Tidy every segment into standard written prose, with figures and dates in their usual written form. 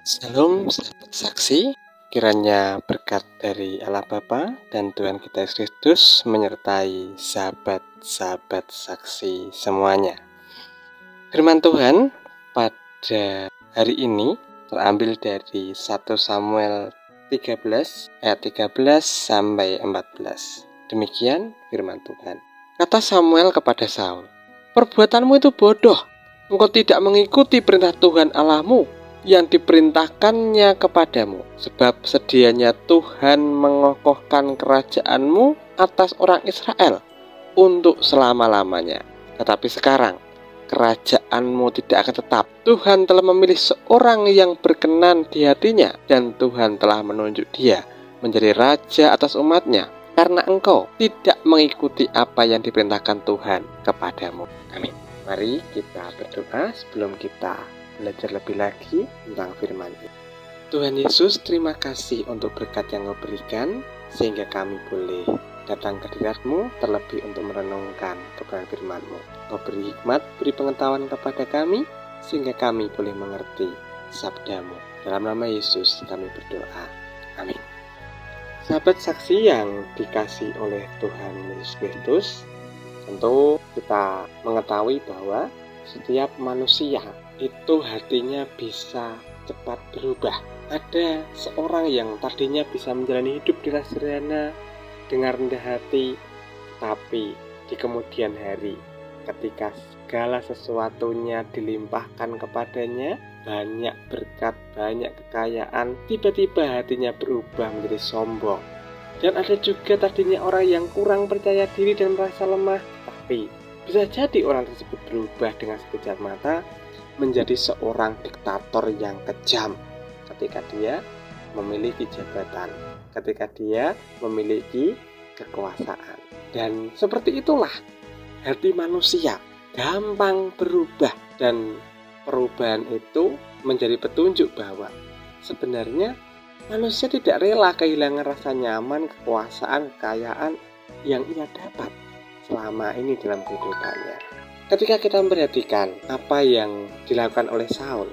Salam sahabat saksi, kiranya berkat dari Allah Bapa dan Tuhan kita Yesus Kristus menyertai sahabat-sahabat saksi semuanya. Firman Tuhan pada hari ini terambil dari 1 Samuel 13 ayat 13 sampai 14. Demikian firman Tuhan. Kata Samuel kepada Saul, "Perbuatanmu itu bodoh. Engkau tidak mengikuti perintah Tuhan Allahmu yang diperintahkannya kepadamu, sebab sedianya Tuhan mengokohkan kerajaanmu atas orang Israel untuk selama-lamanya. Tetapi sekarang kerajaanmu tidak akan tetap. Tuhan telah memilih seorang yang berkenan di hatinya, dan Tuhan telah menunjuk dia menjadi raja atas umatnya, karena engkau tidak mengikuti apa yang diperintahkan Tuhan kepadamu." Amin. Mari kita berdoa sebelum kita belajar lebih lagi tentang firman ini. Tuhan Yesus, terima kasih untuk berkat yang Kau berikan, sehingga kami boleh datang ke hadirat-Mu, terlebih untuk merenungkan kebenaran firman-Mu. Kau beri hikmat, beri pengetahuan kepada kami, sehingga kami boleh mengerti sabda-Mu. Dalam nama Yesus kami berdoa. Amin. Sahabat saksi yang dikasih oleh Tuhan Yesus Kristus, tentu kita mengetahui bahwa setiap manusia itu hatinya bisa cepat berubah. Ada seorang yang tadinya bisa menjalani hidup dengan sederhana, dengan rendah hati, tapi di kemudian hari ketika segala sesuatunya dilimpahkan kepadanya, banyak berkat, banyak kekayaan, tiba-tiba hatinya berubah menjadi sombong. Dan ada juga tadinya orang yang kurang percaya diri dan merasa lemah, tapi bisa jadi orang tersebut berubah dengan sekejap mata menjadi seorang diktator yang kejam ketika dia memiliki jabatan, ketika dia memiliki kekuasaan. Dan seperti itulah hati manusia, gampang berubah, dan perubahan itu menjadi petunjuk bahwa sebenarnya manusia tidak rela kehilangan rasa nyaman, kekuasaan, kekayaan yang ia dapat selama ini dalam kehidupannya. Ketika kita memperhatikan apa yang dilakukan oleh Saul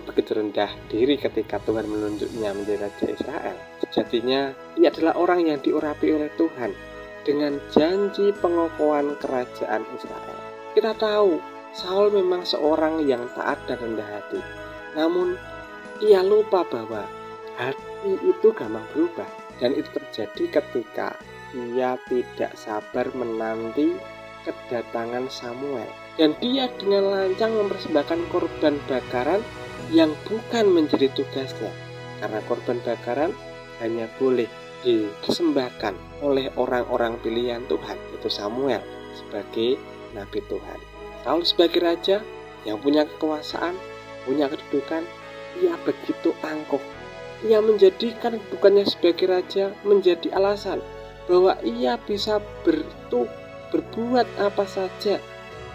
begitu rendah diri ketika Tuhan menunjuknya menjadi Raja Israel. Sejatinya ia adalah orang yang diurapi oleh Tuhan dengan janji pengokohan kerajaan Israel. Kita tahu Saul memang seorang yang taat dan rendah hati, namun ia lupa bahwa hati itu gampang berubah, dan itu terjadi ketika ia tidak sabar menanti kedatangan Samuel, dan dia dengan lancang mempersembahkan korban bakaran yang bukan menjadi tugasnya, karena korban bakaran hanya boleh dipersembahkan oleh orang-orang pilihan Tuhan, yaitu Samuel sebagai nabi Tuhan. Saul sebagai raja yang punya kekuasaan, punya kedudukan, ia begitu angkuh. Ia menjadikan bukannya sebagai raja menjadi alasan bahwa ia bisa berbuat apa saja,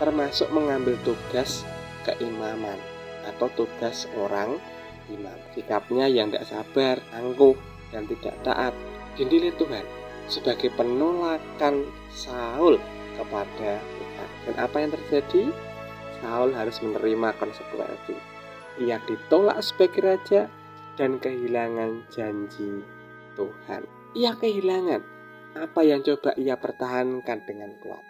termasuk mengambil tugas keimaman atau tugas orang imam. Sikapnya yang tidak sabar, angkuh, dan tidak taat dinilai Tuhan sebagai penolakan Saul kepada Tuhan. Dan apa yang terjadi? Saul harus menerima konsekuensi. Ia ditolak sebagai raja dan kehilangan janji Tuhan. Ia kehilangan apa yang coba ia pertahankan dengan kuat.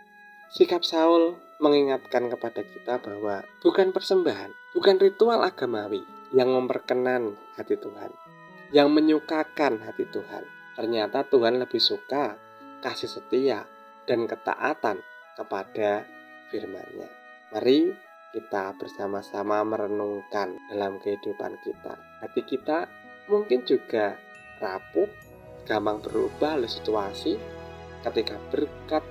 Sikap Saul mengingatkan kepada kita bahwa bukan persembahan, bukan ritual agamawi yang memperkenan hati Tuhan, yang menyukakan hati Tuhan. Ternyata Tuhan lebih suka kasih setia dan ketaatan kepada firman-Nya. Mari kita bersama-sama merenungkan dalam kehidupan kita. Hati kita mungkin juga rapuh, gampang berubah oleh situasi. Ketika berkat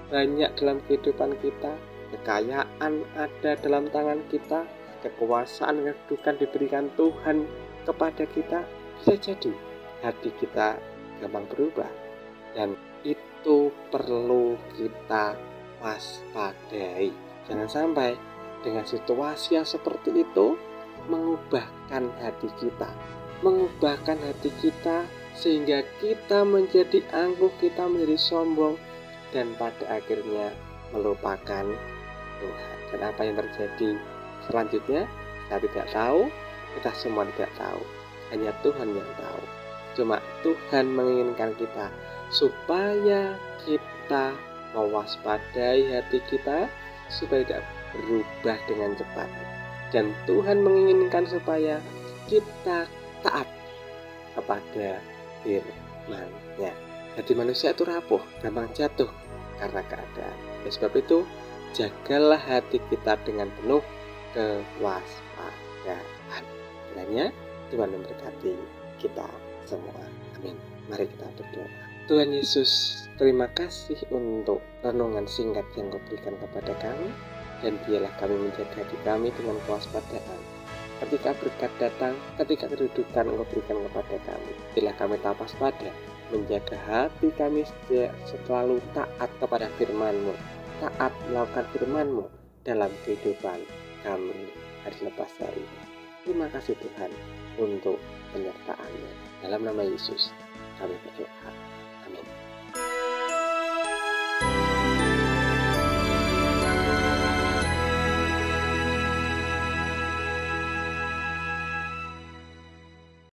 banyak dalam kehidupan kita, kekayaan ada dalam tangan kita, kekuasaan dan kedudukan diberikan Tuhan kepada kita, bisa jadi hati kita gampang berubah, dan itu perlu kita waspadai. Jangan sampai dengan situasi yang seperti itu mengubahkan hati kita, sehingga kita menjadi angkuh, kita menjadi sombong, dan pada akhirnya melupakan Tuhan. Dan apa yang terjadi selanjutnya saya tidak tahu, kita semua tidak tahu, hanya Tuhan yang tahu. Cuma Tuhan menginginkan kita supaya kita mewaspadai hati kita, supaya tidak berubah dengan cepat. Dan Tuhan menginginkan supaya kita taat kepada firman-Nya. Jadi manusia itu rapuh, gampang jatuh karena keadaan. Oleh sebab itu, jagalah hati kita dengan penuh kewaspadaan. Kiranya Tuhan memberkati kita semua. Amin. Mari kita berdoa. Tuhan Yesus, terima kasih untuk renungan singkat yang Kau berikan kepada kami, dan biarlah kami menjaga hati kami dengan kewaspadaan. Ketika berkat datang, ketika kedudukan Engkau berikan kepada kami, biarlah kami tak waspada, menjaga hati kami selalu taat kepada firman-Mu, taat melakukan firman-Mu dalam kehidupan kami hari lepas hari. Terima kasih Tuhan untuk penyertaan-Mu. Dalam nama Yesus kami berdoa.